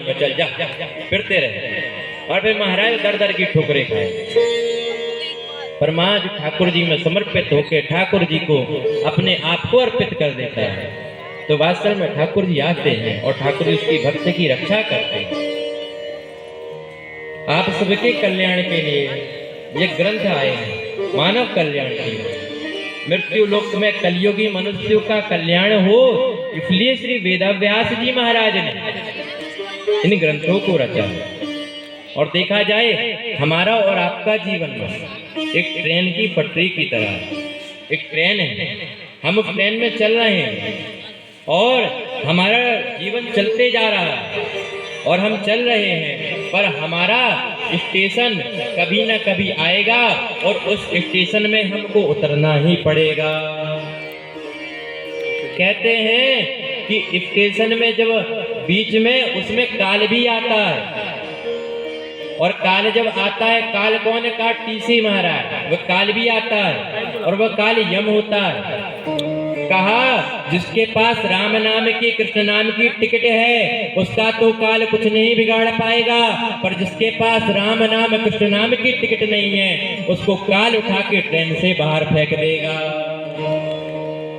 यम में चल जा, फिरते रहे और फिर महाराज दर दर की ठोकरें खाए। पर माँ जो ठाकुर जी में समर्पित होकर ठाकुर जी को अपने आप को अर्पित कर देता है तो वास्तव में ठाकुर जी आते हैं और ठाकुर जी उसकी भक्त की रक्षा करते हैं। आप सबके कल्याण के लिए ये ग्रंथ आए हैं, मानव कल्याण के लिए। मृत्यु लोक में कलयुगी मनुष्यों का कल्याण हो, इसलिए श्री वेदव्यास जी महाराज ने इन ग्रंथों को रचा है। और देखा जाए हमारा और आपका जीवन में एक ट्रेन की पटरी की तरह एक ट्रेन है, हम उस ट्रेन में चल रहे हैं और हमारा जीवन चलते जा रहा है और हम चल रहे हैं, पर हमारा स्टेशन कभी ना कभी आएगा और उस स्टेशन में हमको उतरना ही पड़ेगा। कहते हैं कि स्टेशन में जब बीच में उसमें काल भी आता है और काल जब आता है, काल कौन का टीसी महाराज, वह काल भी आता है और वह काल यम होता है। कहा जिसके पास राम नाम की कृष्ण नाम की टिकट है उसका तो काल कुछ नहीं बिगाड़ पाएगा, पर जिसके पास राम नाम कृष्ण नाम की टिकट नहीं है उसको काल उठा के ट्रेन से बाहर फेंक देगा।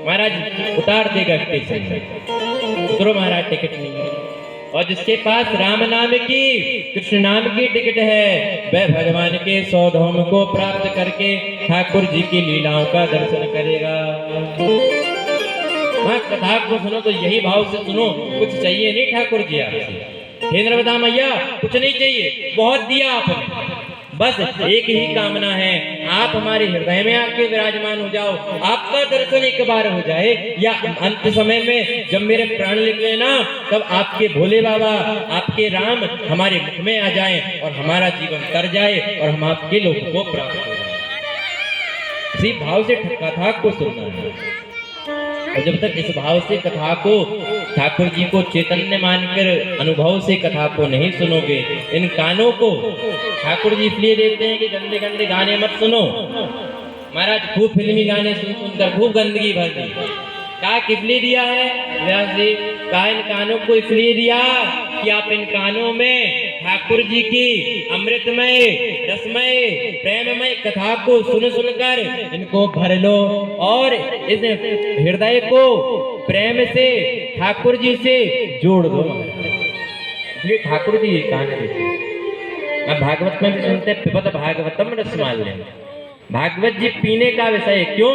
महाराज उतार देगा स्टेशन में, उतरो महाराज टिकट नहीं है। और जिसके पास राम नाम की कृष्ण नाम की टिकट है वह भगवान के सौधोम को प्राप्त करके ठाकुर जी की लीलाओं का दर्शन करेगा। हाँ, कथा को सुनो तो यही भाव से सुनो, कुछ चाहिए नहीं ठाकुर जी आपसे। हे नर्मदा मैया कुछ नहीं चाहिए, बहुत दिया आपने, बस एक ही कामना है, आप हमारे हृदय में आके विराजमान हो जाओ, आपका दर्शन एक बार हो जाए, या अंत समय में जब मेरे प्राण निकले ना तब आपके भोले बाबा आपके राम हमारे मुख में आ जाएं और हमारा जीवन तर जाए और हम आपके लोक को प्राप्त हो जाए। इसी भाव से कथा को सुनना है। और जब तक इस भाव से कथा को ठाकुर जी को चैतन्य मानकर अनुभव से कथा को नहीं सुनोगे, इन कानों को ठाकुर जी इसलिए देते हैं कि गंदे गंदे गाने मत सुनो। महाराज खूब फिल्मी गाने सुन सुनकर खूब गंदगी भर दी। कहा किस लिए दिया है व्यास जी? कहा इन कानों को इसलिए दिया कि आप इन कानों में ठाकुर जी की अमृतमय रसमय प्रेममय कथा को सुन सुनकर इनको भर लो और इस हृदय को प्रेम से ठाकुर जी से जोड़ दो। इसलिए ठाकुर जी ये कान देते हैं। अब भागवत में भी सुनते हैं पिबत भागवतम रसमाल्यम। भागवत जी पीने का विषय क्यों,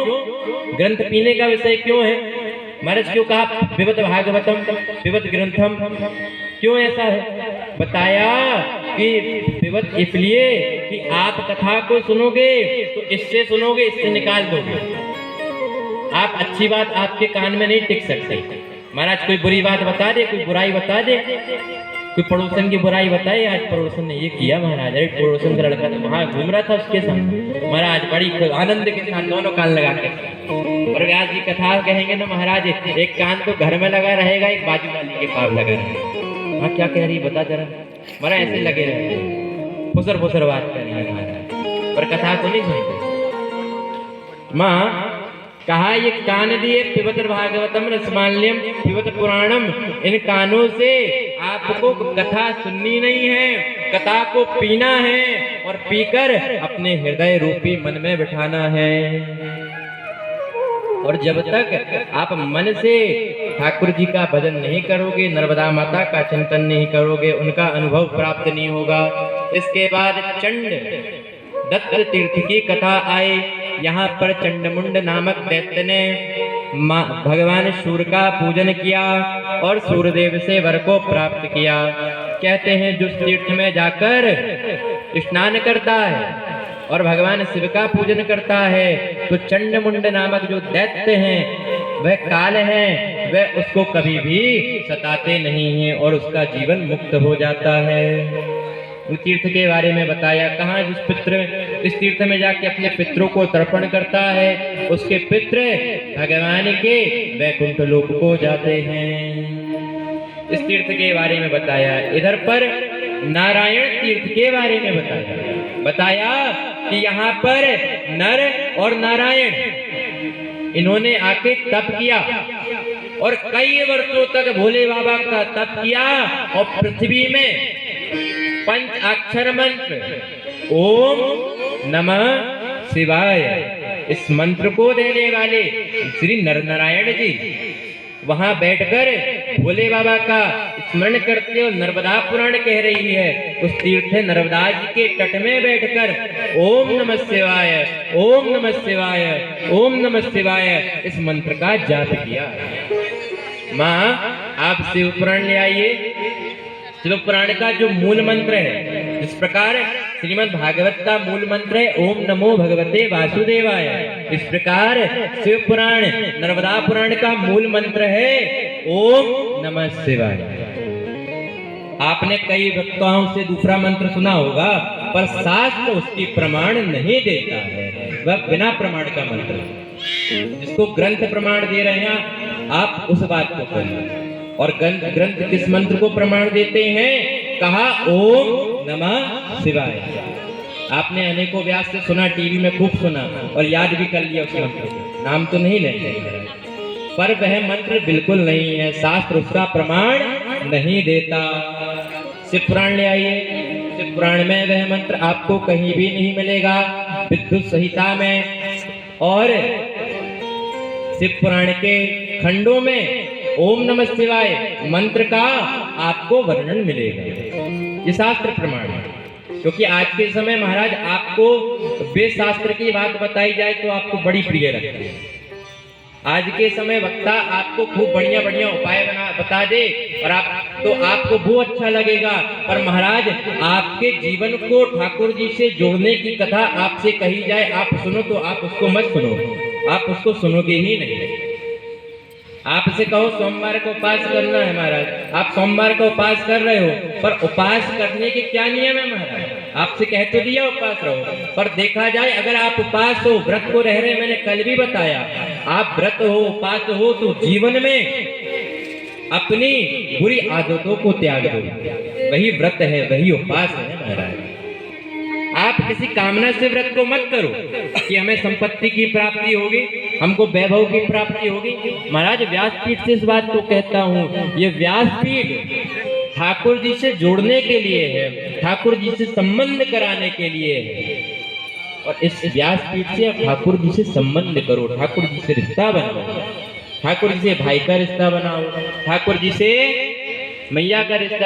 ग्रंथ पीने का विषय क्यों है महाराज? क्यों कहा पिबत भागवतम पिबत ग्रंथम, क्यों ऐसा है? बताया कि पिबत इसलिए कि आप कथा को सुनोगे तो इससे सुनोगे, इससे निकाल दोगे। आप अच्छी बात आपके कान में नहीं टिक सकते। महाराज कोई बुरी बात बता दे, कोई बुराई बता दे, कोई पड़ोसन की बुराई बताए, आज पड़ोसन ने ये किया महाराज, अरे पड़ोसन का लड़का तो वहां घूम रहा था उसके साथ, महाराज बड़ी आनंद के साथ दोनों कान लगा के। और व्यास जी कथा कहेंगे ना महाराज, एक कान तो घर में लगा रहेगा, एक बाजू वाली के पास लगा रहेगा। हाँ क्या कह रही बता जरा, महाराज ऐसे लगे रहते फुसर फुसर बात कर रही है महाराज, पर कथा को नहीं सुनते। माँ कहा ये कान दिए पिबत भागवतम रसमाल्यम पिबत पुराणम, इन कानों से आपको कथा सुननी नहीं है, कथा को पीना है और पीकर अपने हृदय रूपी मन में बिठाना है। और जब तक आप मन से ठाकुर जी का भजन नहीं करोगे, नर्मदा माता का चिंतन नहीं करोगे, उनका अनुभव प्राप्त नहीं होगा। इसके बाद चंड दत्त तीर्थ की कथा आए। यहाँ पर चंडमुंड नामक दैत्य ने भगवान सूर्य का पूजन किया और सूर्यदेव से वर को प्राप्त किया। कहते हैं जो तीर्थ में जाकर स्नान करता है और भगवान शिव का पूजन करता है तो चंडमुंड नामक जो दैत्य हैं वह काल हैं, वह उसको कभी भी सताते नहीं हैं और उसका जीवन मुक्त हो जाता है। तीर्थ के बारे में बताया, कहाँ जिस पितृ इस तीर्थ में जाके अपने पितरों को तर्पण करता है उसके पितृ भगवान के वैकुंठ लोक को जाते हैं। इस तीर्थ के बारे में बताया। इधर पर नारायण तीर्थ के बारे में बताया कि यहाँ पर नर और नारायण इन्होंने आके तप किया और कई वर्षों तक भोले बाबा का तप किया और पृथ्वी में 5 अक्षर मंत्र ओम नमः शिवाय इस मंत्र को देने वाले श्री नर नारायण जी वहां बैठकर भोले बाबा का स्मरण करते हो। नर्मदा पुराण कह रही है उस तीर्थ नर्मदा जी के तट में बैठकर ओम नमः शिवाय ओम नमः शिवाय ओम नमः शिवाय इस मंत्र का जाप किया। माँ आप शिव पुराण ले आइए। शिव पुराण का जो मूल मंत्र है, इस प्रकार श्रीमद् भागवत का मूल मंत्र है ओम नमो भगवते वासुदेवाय। इस प्रकार शिव पुराण नर्मदा पुराण का मूल मंत्र है ओम नमः शिवाय। आपने कई वक्ताओं से दूसरा मंत्र सुना होगा, पर शास्त्र उसकी प्रमाण नहीं देता है, वह बिना प्रमाण का मंत्र है। जिसको ग्रंथ प्रमाण दे रहे हैं आप उस बात को करें। और ग्रंथ किस मंत्र को प्रमाण देते हैं? कहा ओम नमः शिवाय। आपने अनेकों व्यास से सुना, टीवी में खूब सुना और याद भी कर लिया उस मंत्र को, नाम तो नहीं लेंगे, पर वह मंत्र बिल्कुल नहीं है, शास्त्र उसका प्रमाण नहीं देता। शिव पुराण ले आइए। शिव पुराण में वह मंत्र आपको कहीं भी नहीं मिलेगा, विद्युत संहिता में और शिव पुराण के खंडों में ओम नमः शिवाय मंत्र का आपको वर्णन मिलेगा। ये शास्त्र प्रमाण है। क्योंकि आज के समय महाराज आपको वेद शास्त्र की बात बताई जाए तो आपको बड़ी प्रिय लगती है। आज के समय वक्ता आपको खूब बढ़िया बढ़िया उपाय बता दे और आपको वो अच्छा लगेगा, पर महाराज आपके जीवन को ठाकुर जी से जोड़ने की कथा आपसे कही जाए, आप सुनो तो आप उसको मत सुनो, आप उसको सुनोगे ही नहीं। आपसे कहो सोमवार को उपास करना है महाराज, आप सोमवार का उपास कर रहे हो, पर उपास करने के क्या नियम है महाराज? आपसे कह तो दिया उपास रहो, पर देखा जाए अगर आप उपास हो, व्रत को रह रहे, मैंने कल भी बताया, आप व्रत हो उपास हो तो जीवन में अपनी बुरी आदतों को त्याग दो। वही व्रत है, वही उपास है महाराज। आप किसी कामना से व्रत को मत करो कि हमें संपत्ति की प्राप्ति होगी, हमको वैभव की प्राप्ति होगी। महाराज व्यासपीठ से इस बात को कहता हूँ, ये व्यासपीठ ठाकुर जी से जोड़ने के लिए है, ठाकुर जी से संबंध कराने के लिए है। और इस व्यासपीठ से आप ठाकुर जी से संबंध करो, ठाकुर जी से रिश्ता बनाओ, ठाकुर जी से भाई का रिश्ता बनाओ, ठाकुर जी से मैया का रिश्ता